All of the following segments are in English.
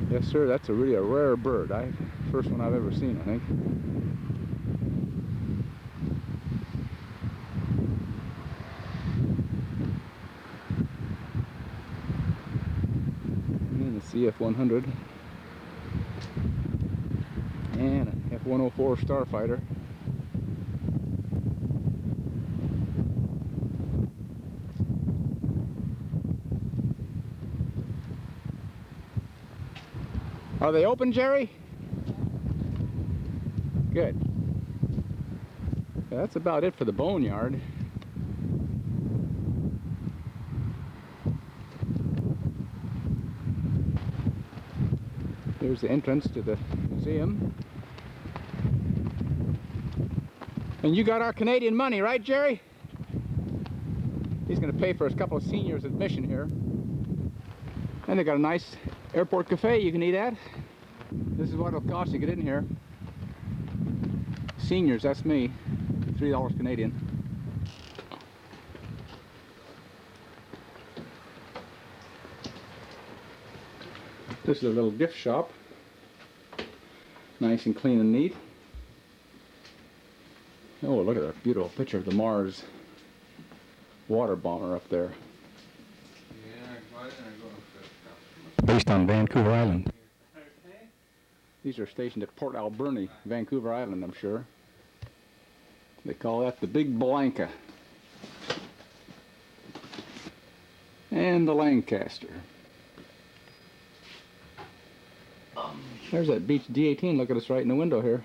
Yes, sir. That's really a rare bird. First one I've ever seen, I think. And the CF-100 and a F-104 Starfighter. Are they open, Jerry? Good. Yeah, that's about it for the boneyard. Here's the entrance to the museum. And you got our Canadian money, right, Jerry? He's going to pay for a couple of seniors' admission here. And they got a nice airport cafe you can eat at. This is what it'll cost to get in here. Seniors, that's me, $3 Canadian. This is a little gift shop. Nice and clean and neat. Oh, look at that beautiful picture of the Mars water bomber up there. Based on Vancouver Island. These are stationed at Port Alberni, Vancouver Island, I'm sure. They call that the Big Blanca. And the Lancaster. There's that Beach D-18. Look at us right in the window here.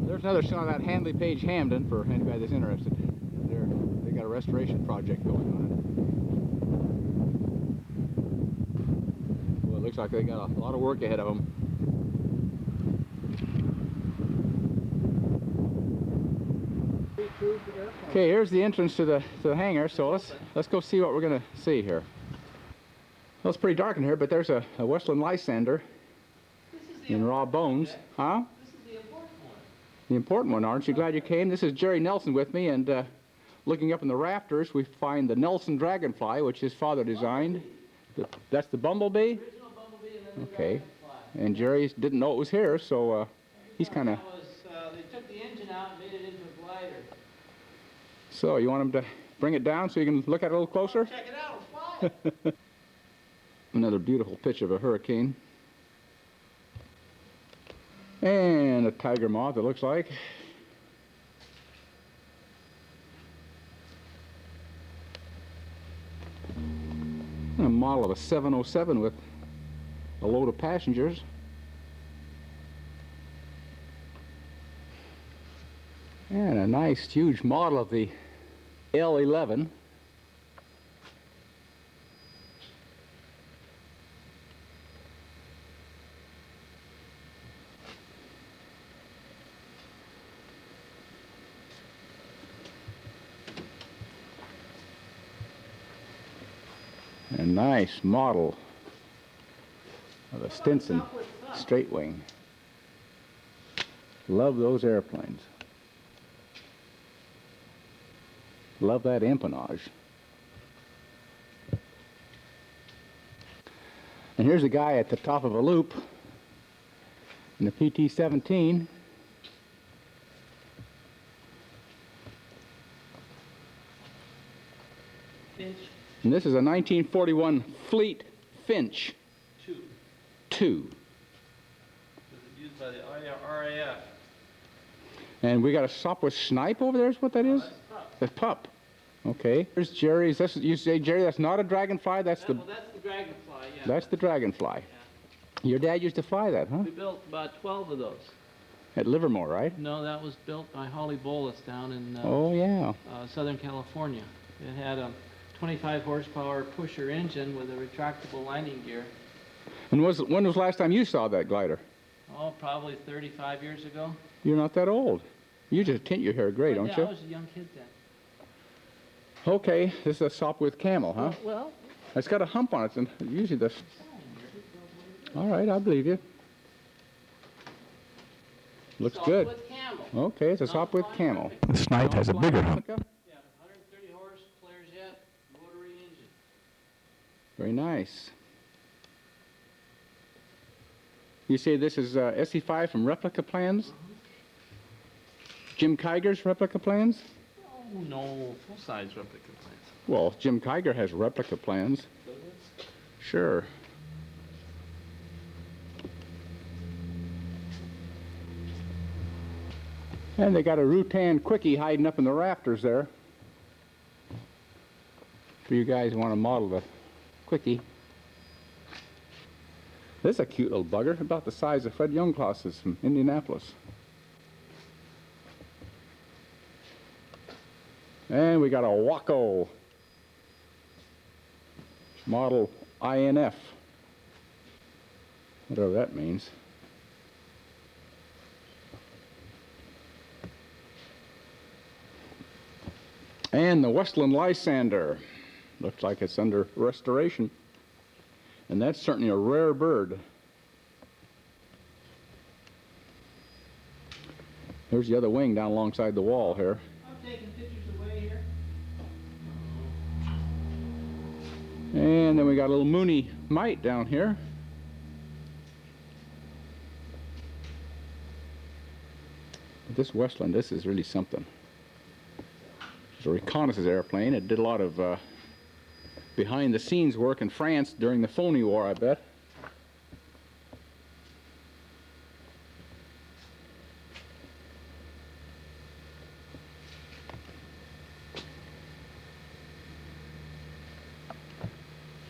There's another shot of that Handley Page Hamden for anybody that's interested. They got a restoration project going on it. Well, it looks like they got a lot of work ahead of them. Okay, here's the entrance to the hangar. So let's go see what we're gonna see here. Well, it's pretty dark in here, but there's a Westland Lysander in raw bones. Huh? This is the important one. The important one, aren't you glad you came? This is Jerry Nelson with me, and looking up in the rafters, we find the Nelson Dragonfly, which his father designed. That's the Bumblebee? Original Bumblebee and then the Okay. Dragonfly. And Jerry didn't know it was here, so he's kind of... They took the engine out and made it into a glider. So, you want him to bring it down so you can look at it a little closer? Check it out, it's flying. Another beautiful pitch of a Hurricane. And a tiger moth, it looks like. And a model of a 707 with a load of passengers. And a nice, huge model of the L11. A nice model of a Stinson straight wing. Love those airplanes. Love that empennage. And here's a guy at the top of a loop in the PT-17. Finch. And this is a 1941 Fleet Finch 2. This is used by the RAF. And we got a Sopwith Snipe over there, is what that is? That's The pup. Okay. Here's Jerry's. You say, Jerry, that's not a Dragonfly? That's the Dragonfly, yeah. That's the Dragonfly. Yeah. Your dad used to fly that, huh? We built about 12 of those. At Livermore, right? No, that was built by Holly Bolus down in Oh, yeah. Southern California. It had a 25 horsepower pusher engine with a retractable landing gear. And when was the last time you saw that glider? Oh, probably 35 years ago. You're not that old. You just tint your hair gray, don't yeah, you? I was a young kid then. Okay, this is a Sopwith Camel, huh? Well, It's got a hump on it, and usually this... All right, I believe you. Looks good. Sopwith Camel. Okay, it's a Sopwith Camel. The Snipe has a bigger hump. Yeah, 130 horse, Polaris jet, rotary engine. Very nice. You say this is SE5 from replica plans? Jim Kiger's replica plans? Oh, no, full-size replica plans. Well, Jim Kiger has replica plans. Does it? Sure. And they got a Rutan quickie hiding up in the rafters there. For you guys who want to model the quickie. This is a cute little bugger, about the size of Fred Youngclass's from Indianapolis. And we got a Waco model INF, whatever that means. And the Westland Lysander, looks like it's under restoration. And that's certainly a rare bird. There's the other wing down alongside the wall here. I'm taking pictures away here. And then we got a little Mooney mite down here. This Westland, this is really something. It's a reconnaissance airplane. It did a lot of behind-the-scenes work in France during the Phony War, I bet.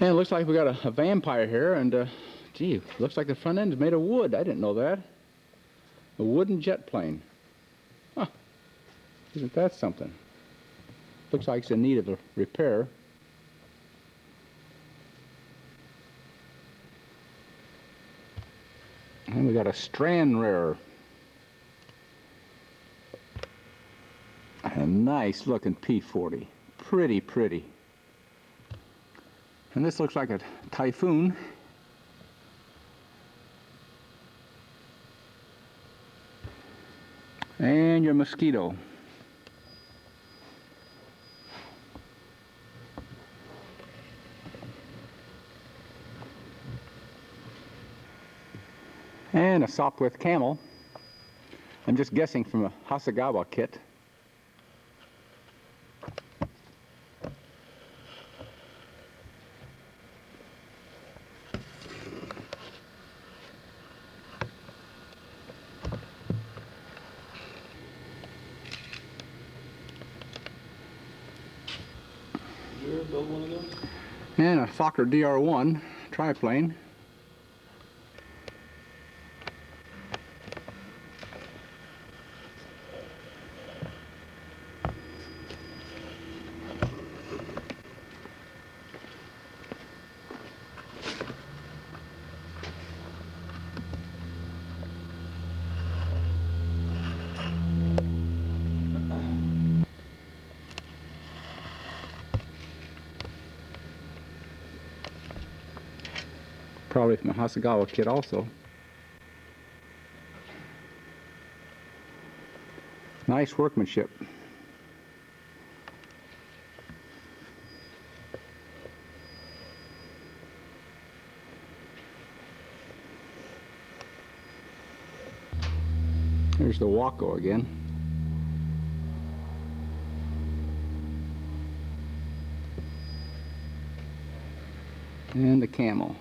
And it looks like we got a vampire here, and gee, looks like the front end is made of wood. I didn't know that. A wooden jet plane. Huh. Isn't that something? Looks like it's in need of a repair. And we got a strand rare. A nice looking P-40. Pretty, pretty. And this looks like a Typhoon. And your Mosquito. And a Sopwith Camel. I'm just guessing from a Hasegawa kit. You ever build one of those? And a Fokker DR1 triplane. Probably from a Hasegawa kit also. Nice workmanship. There's the Waco again. And the Camel.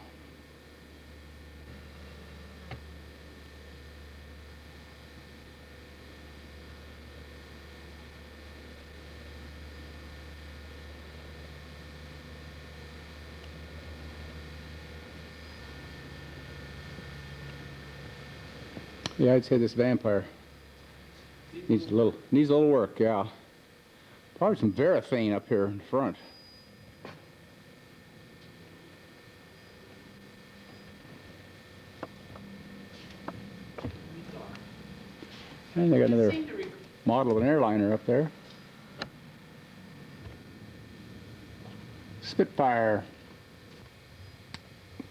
Yeah, I'd say this vampire needs a little work, yeah. Probably some Verathane up here in front. And they got another model of an airliner up there. Spitfire.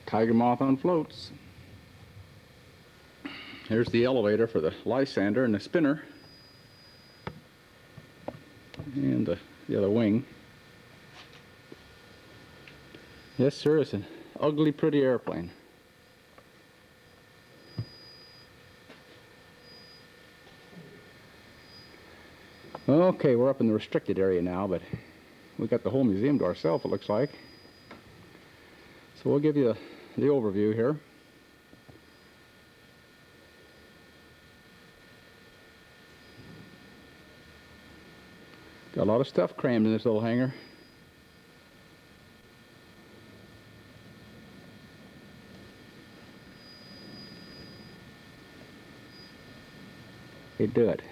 Tiger moth on floats. Here's the elevator for the Lysander and the spinner. And the other wing. Yes, sir, it's an ugly, pretty airplane. Okay, we're up in the restricted area now, but we got the whole museum to ourselves, it looks like. So we'll give you the overview here. Got a lot of stuff crammed in this little hangar. They do it.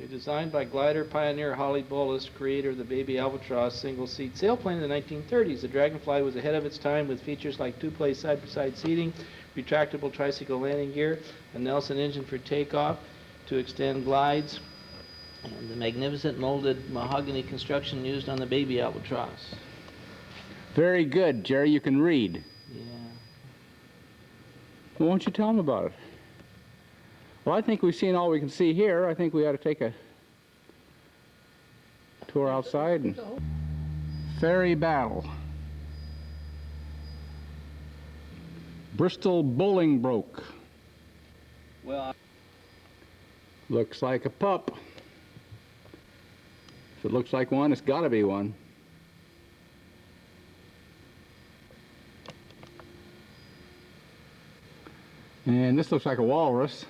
Designed by glider pioneer Holly Bolus, creator of the Baby Albatross single-seat sailplane in the 1930s. The Dragonfly was ahead of its time with features like two-place side-by-side seating, retractable tricycle landing gear, a Nelson engine for takeoff to extend glides, and the magnificent molded mahogany construction used on the Baby Albatross. Very good, Jerry. You can read. Yeah. Well, why don't you tell them about it? Well, I think we've seen all we can see here. I think we ought to take a tour outside. And ferry battle. Bristol Bolingbroke. Well, Looks like a pup. If it looks like one, it's got to be one. And this looks like a walrus.